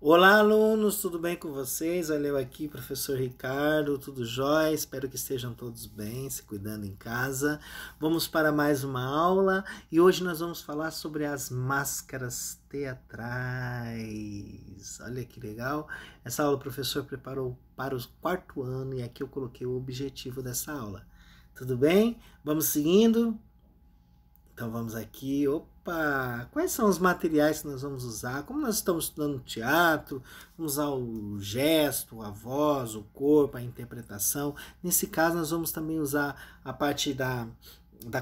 Olá, alunos, tudo bem com vocês? Olha eu aqui, professor Ricardo, tudo jóia? Espero que estejam todos bem, se cuidando em casa. Vamos para mais uma aula e hoje nós vamos falar sobre as máscaras teatrais. Olha que legal! Essa aula o professor preparou para o quarto ano e aqui eu coloquei o objetivo dessa aula. Tudo bem? Vamos seguindo? Então vamos aqui, opa, quais são os materiais que nós vamos usar? Como nós estamos estudando teatro, vamos usar o gesto, a voz, o corpo, a interpretação. Nesse caso nós vamos também usar a parte da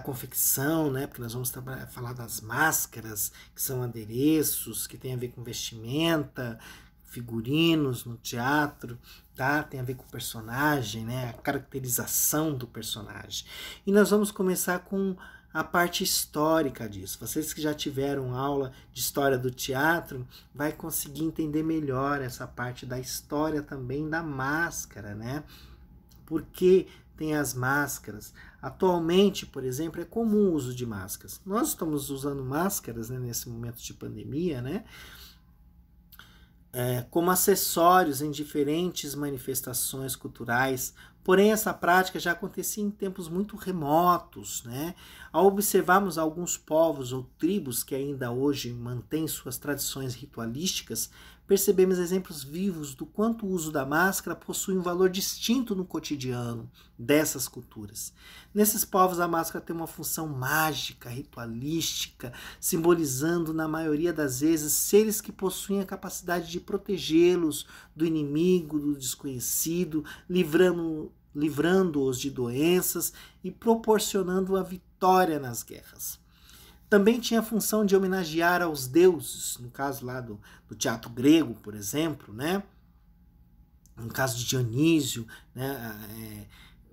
confecção, né? Porque nós vamos falar das máscaras, que são adereços, que tem a ver com vestimenta, figurinos no teatro, tá? Tem a ver com o personagem, né? A caracterização do personagem. E nós vamos começar com a parte histórica disso. Vocês que já tiveram aula de história do teatro, vai conseguir entender melhor essa parte da história também da máscara, né? Por que tem as máscaras? Atualmente, por exemplo, é comum o uso de máscaras. Nós estamos usando máscaras, né, nesse momento de pandemia, né? Como acessórios em diferentes manifestações culturais. Porém, essa prática já acontecia em tempos muito remotos, né? Ao observarmos alguns povos ou tribos que ainda hoje mantêm suas tradições ritualísticas, percebemos exemplos vivos do quanto o uso da máscara possui um valor distinto no cotidiano dessas culturas. Nesses povos, a máscara tem uma função mágica, ritualística, simbolizando, na maioria das vezes, seres que possuem a capacidade de protegê-los do inimigo, do desconhecido, livrando-os de doenças e proporcionando a vitória nas guerras. Também tinha a função de homenagear aos deuses, no caso lá do teatro grego, por exemplo, né? No caso de Dionísio, né?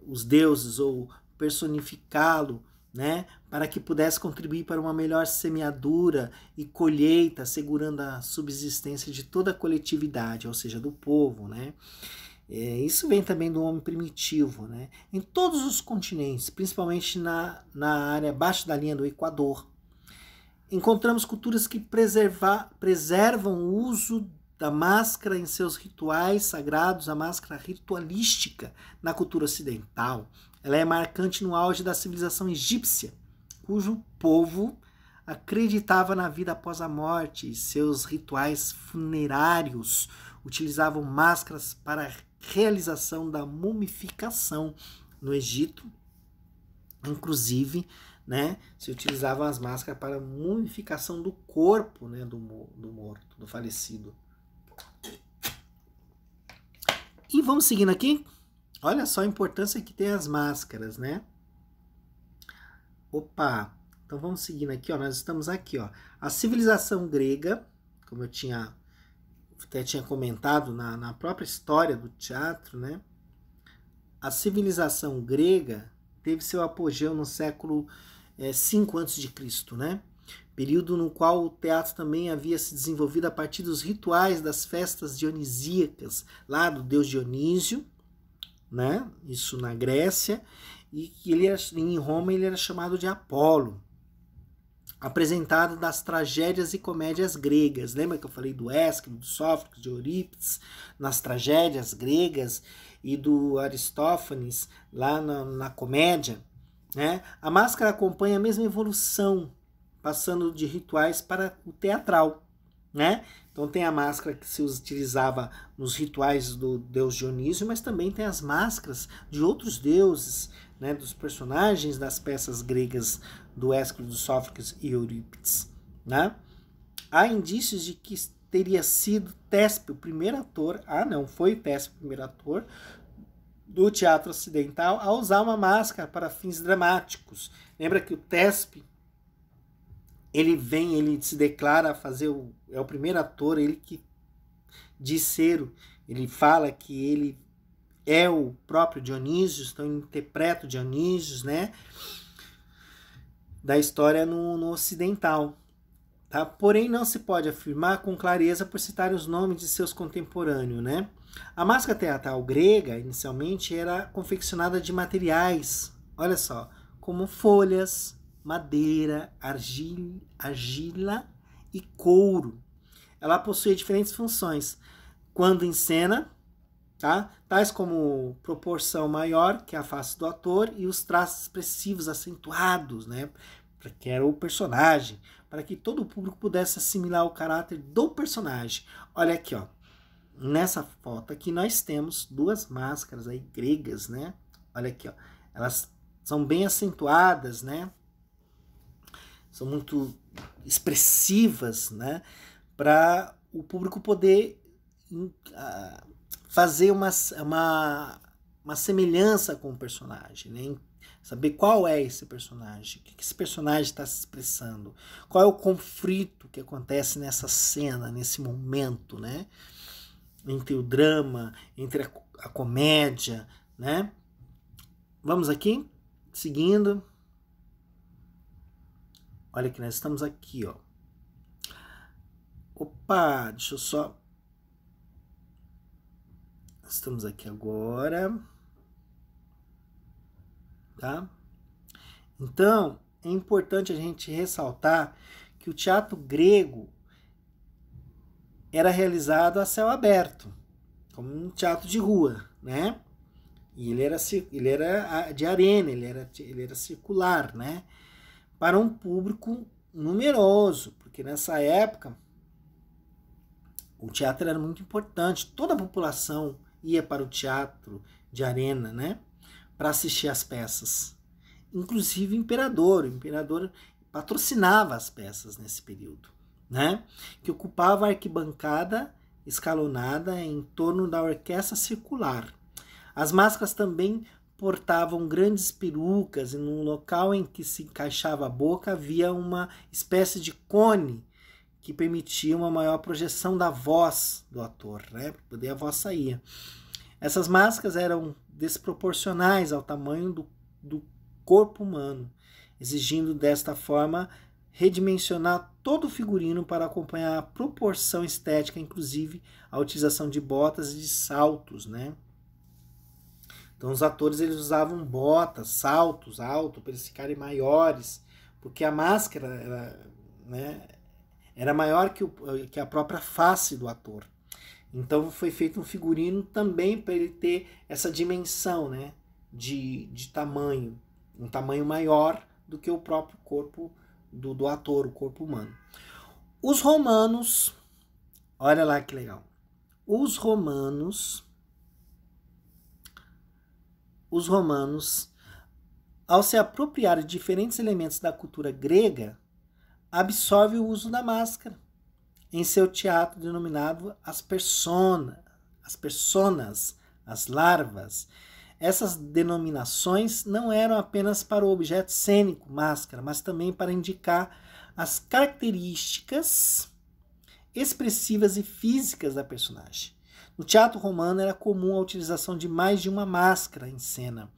Os deuses, ou personificá-lo, né? Para que pudesse contribuir para uma melhor semeadura e colheita, assegurando a subsistência de toda a coletividade, ou seja, do povo, né? Isso vem também do homem primitivo, né? Em todos os continentes, principalmente na área abaixo da linha do Equador, encontramos culturas que preservam o uso da máscara em seus rituais sagrados, a máscara ritualística na cultura ocidental. Ela é marcante no auge da civilização egípcia, cujo povo acreditava na vida após a morte e seus rituais funerários utilizavam máscaras para a realização da mumificação. No Egito, inclusive, né, se utilizavam as máscaras para a mumificação do corpo, né, do morto, do falecido. E vamos seguindo aqui. Olha só a importância que tem as máscaras, né? Opa! Então vamos seguindo aqui, ó. Nós estamos aqui, ó. A civilização grega, como eu até tinha comentado na própria história do teatro, né? A civilização grega teve seu apogeu no século 5 a.C., né? Período no qual o teatro também havia se desenvolvido a partir dos rituais das festas dionisíacas, lá do deus Dionísio, né? Isso na Grécia, e que em Roma ele era chamado de Apolo, apresentado das tragédias e comédias gregas. Lembra que eu falei do Ésquilo, do Sófocles, de Eurípides, nas tragédias gregas, e do Aristófanes, lá na comédia, né? A máscara acompanha a mesma evolução, passando de rituais para o teatral, né? Então tem a máscara que se utilizava nos rituais do deus Dionísio, mas também tem as máscaras de outros deuses, né? Dos personagens das peças gregas do Ésquilo, do Sófocles e Eurípides, né? Há indícios de que teria sido Téspio o primeiro ator, não, foi Téspio o primeiro ator do teatro ocidental a usar uma máscara para fins dramáticos. Lembra que o Téspio, ele se declara a fazer, é o primeiro ator, ele que diz ser, ele fala que ele é o próprio Dionísio, então interpreta o Dionísio, né, da história no ocidental. Tá? Porém, não se pode afirmar com clareza por citar os nomes de seus contemporâneos, né? A máscara teatral grega, inicialmente, era confeccionada de materiais, olha só, como folhas, madeira, argila e couro. ela possuía diferentes funções. Quando em cena, tá? Tais como proporção maior, que é a face do ator, e os traços expressivos acentuados, né? Que era o personagem, para que todo o público pudesse assimilar o caráter do personagem. Olha aqui, ó. Nessa foto aqui nós temos duas máscaras aí gregas, né? Olha aqui, ó. Elas são bem acentuadas, né? São muito expressivas, né? Para o público poder fazer uma semelhança com o personagem, né? Saber qual é esse personagem, o que esse personagem está se expressando, qual é o conflito que acontece nessa cena, nesse momento, né? Entre o drama, entre a comédia, né? Vamos aqui, seguindo. Olha que nós estamos aqui, ó. Opa, deixa eu só... Estamos aqui agora. Tá? Então, é importante a gente ressaltar que o teatro grego era realizado a céu aberto, como um teatro de rua, né? E ele era de arena, ele era circular, né? Para um público numeroso, porque nessa época o teatro era muito importante, toda a população ia para o teatro de arena, né? Para assistir às peças. Inclusive o imperador patrocinava as peças nesse período, né? Que ocupava a arquibancada escalonada em torno da orquestra circular. As máscaras também portavam grandes perucas e no local em que se encaixava a boca havia uma espécie de cone que permitia uma maior projeção da voz do ator, né? Para poder a voz sair. Essas máscaras eram desproporcionais ao tamanho do corpo humano, exigindo desta forma redimensionar todo o figurino para acompanhar a proporção estética, inclusive a utilização de botas e de saltos, né? Então os atores eles usavam botas, saltos altos para eles ficarem maiores, porque a máscara era maior que a própria face do ator. Então foi feito um figurino também para ele ter essa dimensão, né, de tamanho, um tamanho maior do que o próprio corpo do ator, o corpo humano. Os romanos, olha lá que legal, os romanos, ao se apropriar de diferentes elementos da cultura grega, absorvem o uso da máscara em seu teatro denominado as personas, as larvas. Essas denominações não eram apenas para o objeto cênico, máscara, mas também para indicar as características expressivas e físicas da personagem. No teatro romano era comum a utilização de mais de uma máscara em cena,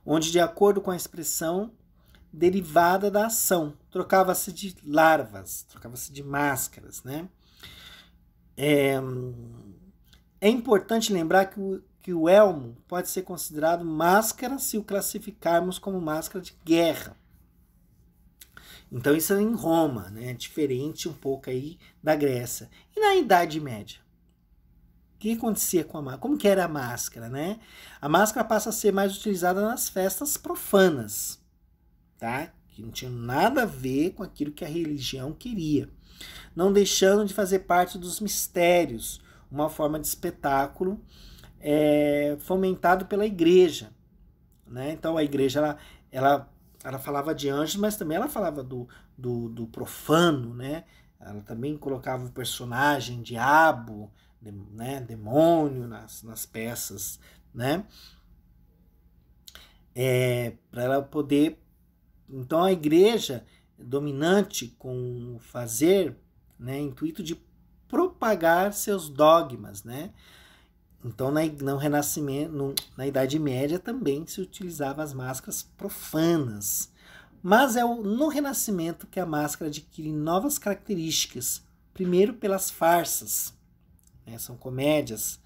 onde, de acordo com a expressão derivada da ação, trocava-se de larvas, trocava-se de máscaras, né? É importante lembrar que o elmo pode ser considerado máscara se o classificarmos como máscara de guerra. Então isso é em Roma, né? Diferente um pouco aí da Grécia. E na Idade Média? O que acontecia com a máscara? Como que era a máscara, né? A máscara passa a ser mais utilizada nas festas profanas, tá? Que não tinha nada a ver com aquilo que a religião queria, não deixando de fazer parte dos mistérios, uma forma de espetáculo fomentado pela igreja, né? Então a igreja ela falava de anjos, mas também ela falava do profano, né? Ela também colocava o personagem diabo, né? Demônio nas peças, né? Para ela poder... Então a igreja dominante com o fazer, né, intuito de propagar seus dogmas, né? Então no Renascimento, na Idade Média também se utilizava as máscaras profanas, mas é no Renascimento que a máscara adquire novas características, primeiro pelas farsas, né, são comédias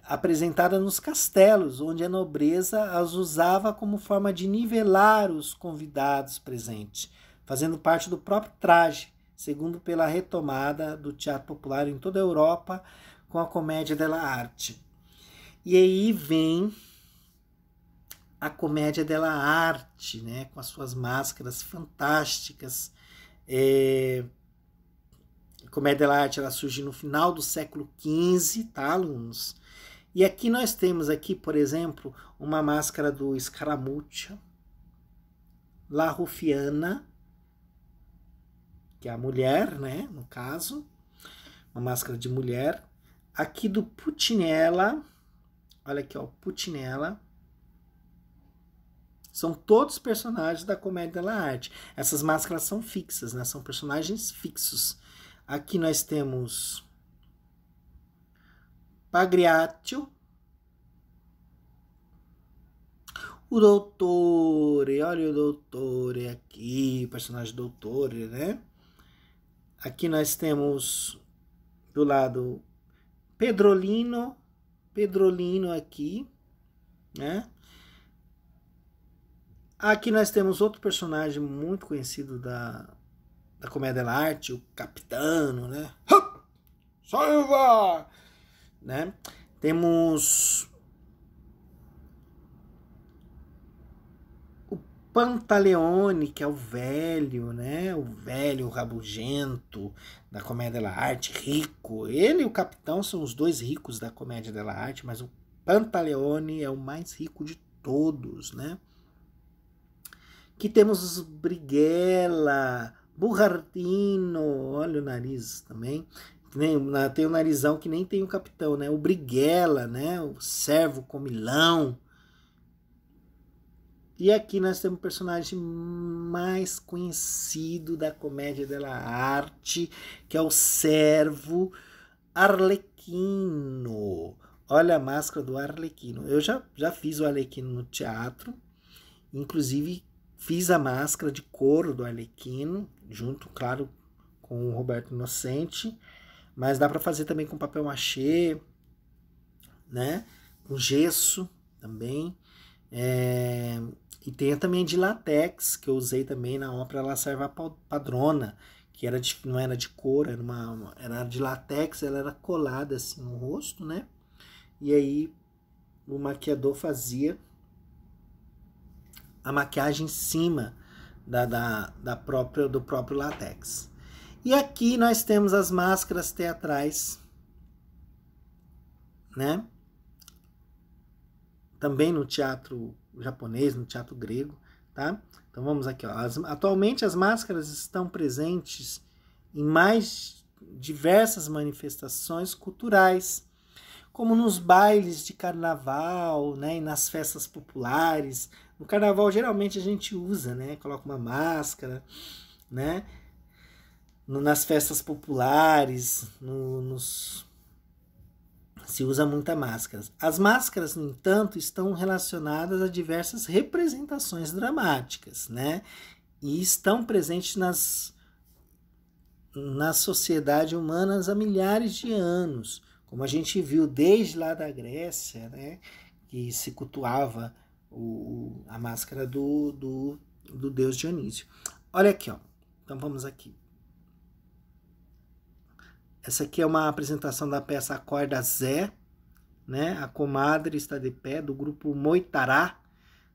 apresentada nos castelos, onde a nobreza as usava como forma de nivelar os convidados presentes, fazendo parte do próprio traje, segundo pela retomada do teatro popular em toda a Europa com a comédia dell'arte. E aí vem a comédia dell'arte, né, com as suas máscaras fantásticas. A comédia dell'arte ela surge no final do século XV, tá, alunos? E aqui nós temos aqui, por exemplo, uma máscara do Scaramuccia, La Ruffiana, que é a mulher, né, no caso, uma máscara de mulher. Aqui do Puccinella, olha aqui, ó, Puccinella. São todos personagens da comédia dell'arte. Essas máscaras são fixas, né? São personagens fixos. Aqui nós temos Pagliaccio, o Doutore, olha o Doutore aqui, o personagem Doutore, né? Aqui nós temos do lado Pedrolino aqui, né? Aqui nós temos outro personagem muito conhecido da comédia dell'arte, o Capitano, né? Salva! Né? Temos o Pantaleone, que é o velho, né? O velho rabugento da comédia dell'arte, rico. Ele e o Capitão são os dois ricos da comédia dell'arte, mas o Pantaleone é o mais rico de todos, né? Aqui temos os Brighella, Burrardino, olha o nariz também. Tem o narizão que nem tem o Capitão, né? O Brighella, né? O servo comilão. E aqui nós temos o personagem mais conhecido da comédia dell'arte, que é o servo Arlequino. Olha a máscara do Arlequino. Eu já fiz o Arlequino no teatro, inclusive fiz a máscara de couro do Arlequino, junto, claro, com o Roberto Inocente, mas dá para fazer também com papel machê, né? Com gesso também. E tem também de látex, que eu usei também na ópera La Serva Padrona, que não era de couro, era de látex, ela era colada assim no rosto, né? E aí o maquiador fazia a maquiagem em cima do próprio látex. E aqui nós temos as máscaras teatrais, né? Também no teatro japonês, no teatro grego, tá? Então vamos aqui, ó. Atualmente as máscaras estão presentes em mais diversas manifestações culturais, como nos bailes de carnaval, né, e nas festas populares. No carnaval geralmente a gente usa, né, coloca uma máscara, né, nas festas populares, se usa muita máscara. As máscaras, no entanto, estão relacionadas a diversas representações dramáticas, né, e estão presentes na sociedade humana há milhares de anos, como a gente viu desde lá da Grécia, né, que se cultuava a máscara do deus Dionísio. Olha aqui, ó. Então vamos aqui. Essa aqui é uma apresentação da peça Acorda Zé, né? A comadre está de pé, do grupo Moitará.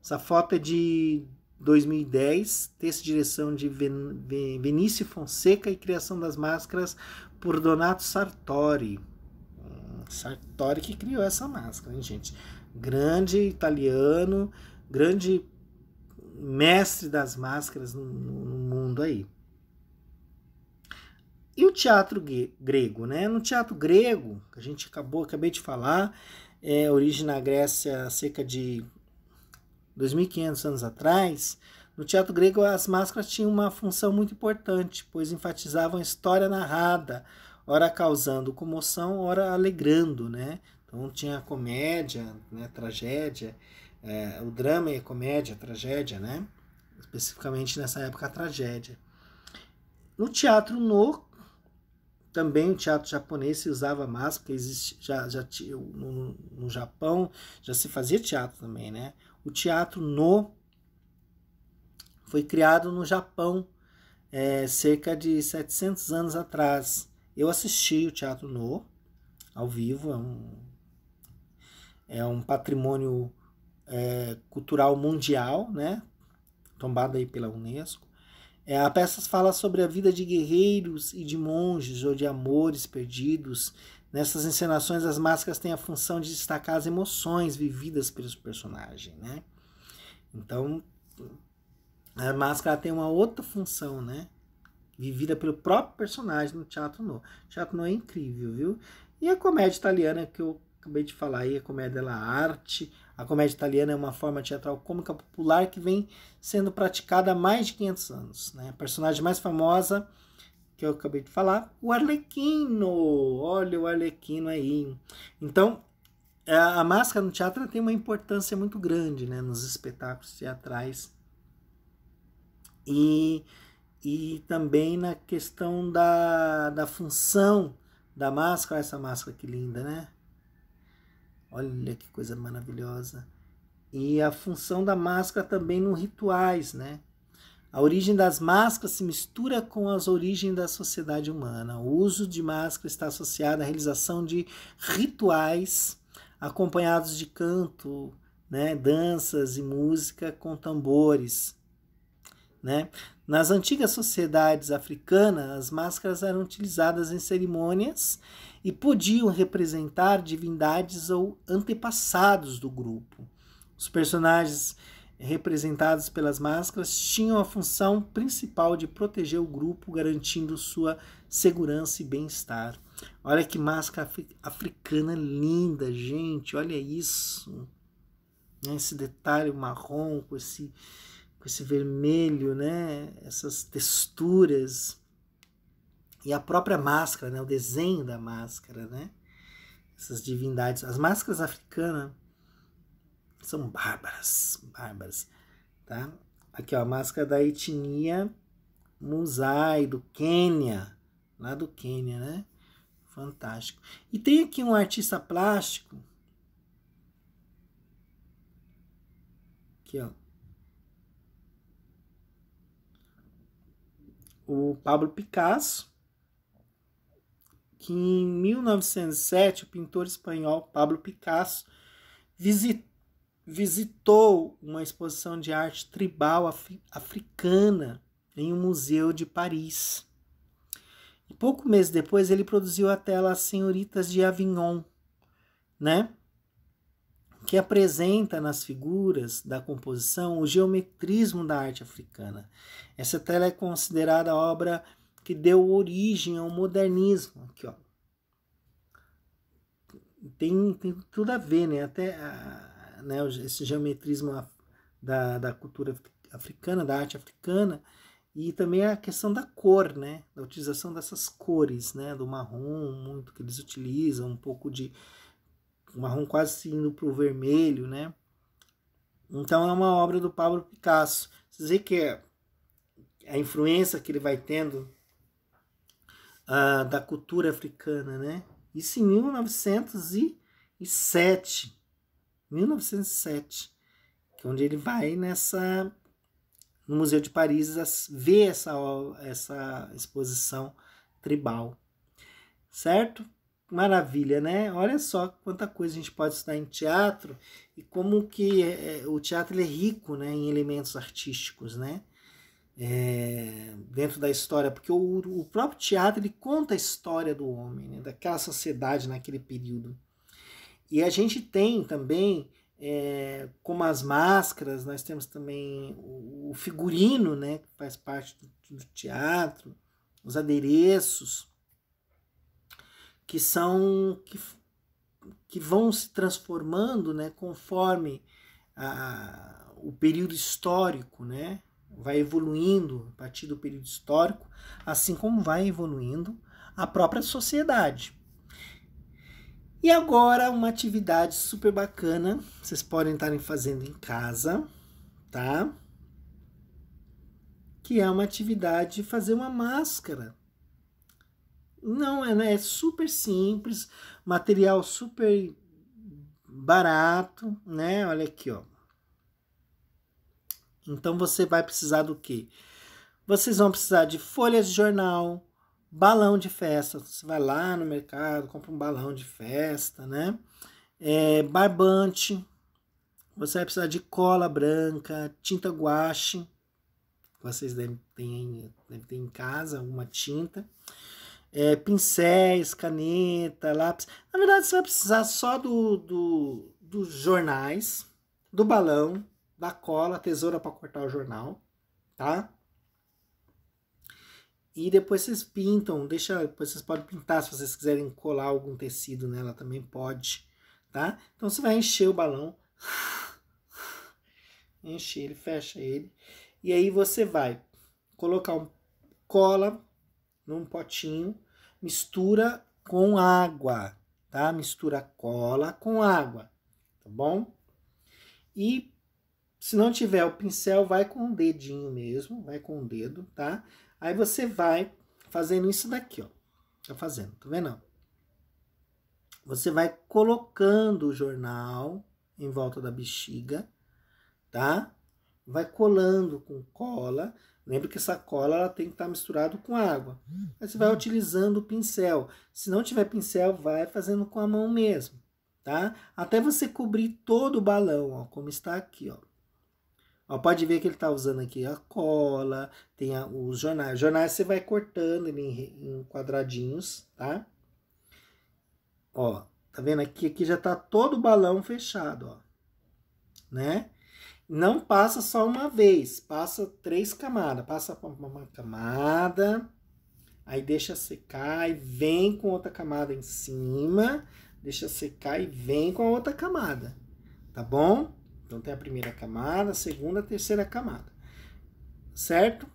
Essa foto é de 2010, texto e direção de Vinícius Fonseca e criação das máscaras por Donato Sartori. Sartori que criou essa máscara, hein, gente? Grande italiano, grande mestre das máscaras no mundo aí. E o teatro grego, né? No teatro grego, que a gente acabei de falar, origem na Grécia cerca de 2.500 anos atrás. No teatro grego as máscaras tinham uma função muito importante, pois enfatizavam a história narrada, ora causando comoção, ora alegrando, né? Então tinha a comédia, né, tragédia, o drama e a comédia, a tragédia, né? Especificamente nessa época a tragédia. No teatro também o teatro japonês se usava máscara, porque no Japão já se fazia teatro também, né? O teatro foi criado no Japão, cerca de 700 anos atrás. Eu assisti o Teatro No ao vivo, é um patrimônio cultural mundial, né? Tombado aí pela Unesco. A peça fala sobre a vida de guerreiros e de monges ou de amores perdidos. Nessas encenações, as máscaras têm a função de destacar as emoções vividas pelos personagens, né? Então, a máscara tem uma outra função, né? Vivida pelo próprio personagem no Teatro No. O Teatro No é incrível, viu? E a comédia italiana que eu acabei de falar aí, a comédia della arte. A comédia italiana é uma forma teatral cômica popular que vem sendo praticada há mais de 500 anos, né? A personagem mais famosa que eu acabei de falar, o Arlequino. Olha o Arlequino aí. Então, a máscara no teatro tem uma importância muito grande, né, nos espetáculos teatrais. E também na questão da função da máscara. Essa máscara que linda, né? Olha que coisa maravilhosa. E a função da máscara também nos rituais, né? A origem das máscaras se mistura com as origens da sociedade humana. O uso de máscara está associado à realização de rituais acompanhados de canto, né, danças e música com tambores, né? Nas antigas sociedades africanas, as máscaras eram utilizadas em cerimônias e podiam representar divindades ou antepassados do grupo. Os personagens representados pelas máscaras tinham a função principal de proteger o grupo, garantindo sua segurança e bem-estar. Olha que máscara africana linda, gente, olha isso. Esse detalhe marrom com esse vermelho, né? Essas texturas. E a própria máscara, né? O desenho da máscara, né? Essas divindades. As máscaras africanas são bárbaras, tá? Aqui, ó, a máscara da etnia Musai, do Quênia, lá do Quênia, né? Fantástico. E tem aqui um artista plástico, aqui, ó, o Pablo Picasso, que em 1907, o pintor espanhol Pablo Picasso visitou uma exposição de arte tribal africana em um museu de Paris. E pouco mês depois ele produziu a tela As Senhoritas de Avignon, né? Que apresenta nas figuras da composição o geometrismo da arte africana. Essa tela é considerada a obra que deu origem ao modernismo. Aqui, ó. Tem tudo a ver, né? Até né, esse geometrismo da cultura africana, da arte africana, e também a questão da cor, né? Da utilização dessas cores, né? Do marrom, muito que eles utilizam, um pouco de marrom quase indo para o vermelho, né? Então é uma obra do Pablo Picasso. Vocês veem que a influência que ele vai tendo da cultura africana, né? Isso em 1907, que é onde ele vai no Museu de Paris ver essa exposição tribal, certo? Maravilha, né? Olha só quanta coisa a gente pode estudar em teatro e como que o teatro ele é rico, né, em elementos artísticos, né? Dentro da história, porque o próprio teatro ele conta a história do homem, né, daquela sociedade naquele período. E a gente tem também, como as máscaras, nós temos também o figurino, né, que faz parte do teatro, os adereços, que vão se transformando, né, conforme o período histórico, né, vai evoluindo a partir do período histórico, assim como vai evoluindo a própria sociedade. E agora uma atividade super bacana, vocês podem estar fazendo em casa, tá? Que é uma atividade de fazer uma máscara. Não, é super simples, material super barato, né? Olha aqui, ó. Então você vai precisar do quê? Vocês vão precisar de folhas de jornal, balão de festa. Você vai lá no mercado, compra um balão de festa, né? Barbante. Você vai precisar de cola branca, tinta guache. Vocês devem ter em casa alguma tinta. Pincéis, caneta, lápis. Na verdade, você vai precisar só dos jornais, do balão, da cola, tesoura para cortar o jornal, tá? E depois vocês pintam, depois vocês podem pintar, se vocês quiserem colar algum tecido nela também pode, tá? Então você vai encher o balão, enche ele, fecha ele, e aí você vai colocar cola num potinho, mistura com água, tá? Mistura cola com água, tá bom? E se não tiver o pincel, vai com o dedinho mesmo, vai com o dedo, tá? Aí você vai fazendo isso daqui, ó. Tá fazendo, tá vendo? Você vai colocando o jornal em volta da bexiga, tá? Vai colando com cola. Lembra que essa cola ela tem que estar misturada com água. Aí você vai utilizando o pincel. Se não tiver pincel, vai fazendo com a mão mesmo, tá? Até você cobrir todo o balão, ó, como está aqui, ó. Ó, pode ver que ele está usando aqui a cola, tem os jornais. Os jornais você vai cortando ele em quadradinhos, tá? Ó, tá vendo aqui? Aqui já tá todo o balão fechado, ó. Né? Não passa só uma vez, passa 3 camadas. Passa uma camada, aí deixa secar e vem com outra camada em cima. Deixa secar e vem com a outra camada, tá bom? Então tem a primeira camada, a segunda, a terceira camada, certo?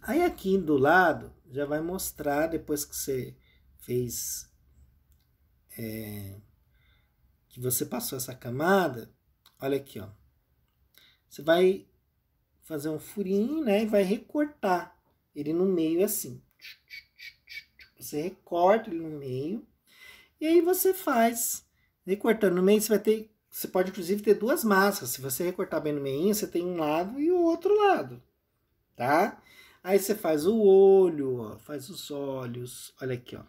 Aí aqui do lado já vai mostrar, depois que você fez, que você passou essa camada, olha aqui, ó. Você vai fazer um furinho, né, e vai recortar ele no meio assim. Você recorta ele no meio, e aí você faz, recortando no meio, você pode inclusive ter 2 máscaras. Se você recortar bem no meio, você tem um lado e o outro lado, tá? Aí você faz o olho, ó, faz os olhos, olha aqui, ó.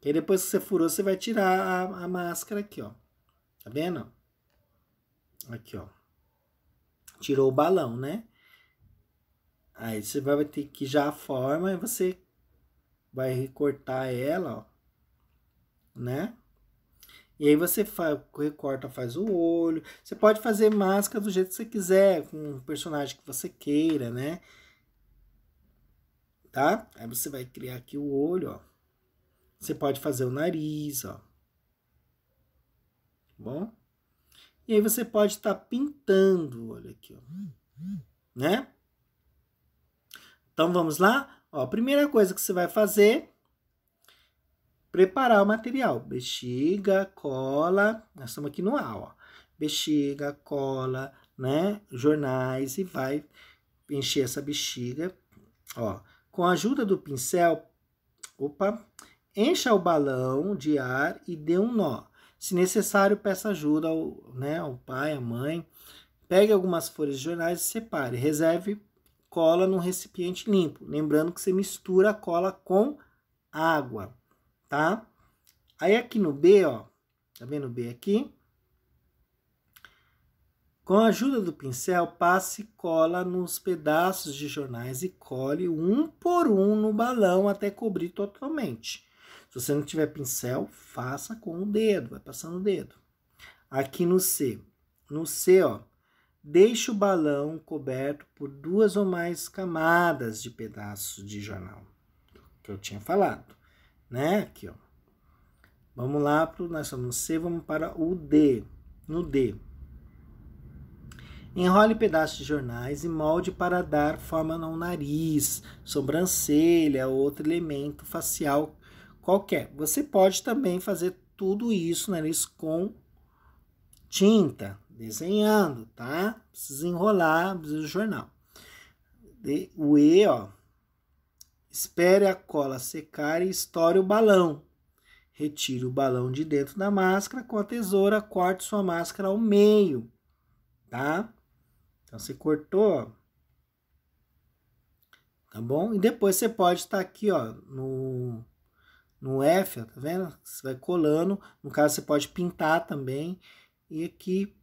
E aí depois que você furou, você vai tirar a máscara aqui, ó. Tá vendo? Aqui, ó. Tirou o balão, né? Aí você vai ter que já a forma e você vai recortar ela, ó, né? E aí você recorta, faz o olho. Você pode fazer máscara do jeito que você quiser, com um personagem que você queira, né? Tá? Aí você vai criar aqui o olho, ó. Você pode fazer o nariz, ó. Bom? E aí você pode estar pintando, olha aqui, ó. Né? Então vamos lá? Ó, a primeira coisa que você vai fazer, preparar o material. Bexiga, cola, nós estamos aqui no A, ó. Bexiga, cola, né? Jornais, e vai encher essa bexiga, ó. Com a ajuda do pincel, encha o balão de ar e dê um nó. Se necessário, peça ajuda ao pai, à mãe. Pegue algumas folhas de jornais e separe. Reserve cola num recipiente limpo. Lembrando que você mistura a cola com água, tá? Aí aqui no B, ó, tá vendo o B aqui? Com a ajuda do pincel, passe cola nos pedaços de jornais e cole um por um no balão até cobrir totalmente. Se você não tiver pincel, faça com o dedo, vai passando o dedo. Aqui no C. No C, ó, deixe o balão coberto por 2 ou mais camadas de pedaços de jornal, que eu tinha falado, né? Aqui, ó. Vamos lá, nós estamos no C, vamos para o D. No D. Enrole pedaços de jornais e molde para dar forma no nariz, sobrancelha ou outro elemento facial qualquer. Você pode também fazer tudo isso, nariz, com tinta, desenhando, tá? Precisa enrolar o jornal. O E, ó. Espere a cola secar e estoure o balão. Retire o balão de dentro da máscara com a tesoura, corte sua máscara ao meio, tá? Então, você cortou, ó. tá bom? E depois você pode estar aqui, ó, no F, ó, tá vendo? Você vai colando, no caso você pode pintar também, e aqui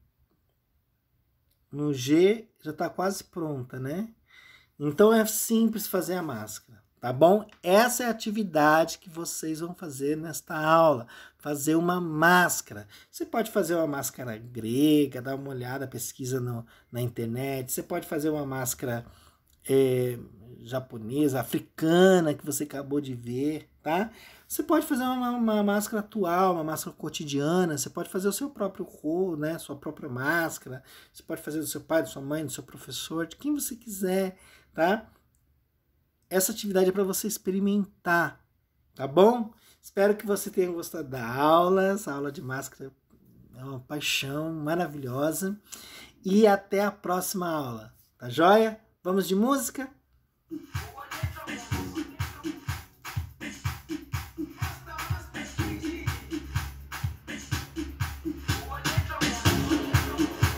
no G já tá quase pronta, né? Então é simples fazer a máscara, tá bom? Essa é a atividade que vocês vão fazer nesta aula, fazer uma máscara. Você pode fazer uma máscara grega, dá uma olhada, pesquisa na internet, você pode fazer uma máscara japonesa, africana, que você acabou de ver, tá? Você pode fazer uma máscara atual, uma máscara cotidiana, você pode fazer o seu próprio rosto, né? Sua própria máscara, você pode fazer do seu pai, da sua mãe, do seu professor, de quem você quiser, tá? Essa atividade é para você experimentar, tá bom? Espero que você tenha gostado da aula. Essa aula de máscara é uma paixão maravilhosa. E até a próxima aula, tá joia? Vamos de música?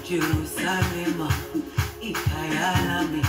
Jerusalema ikayalami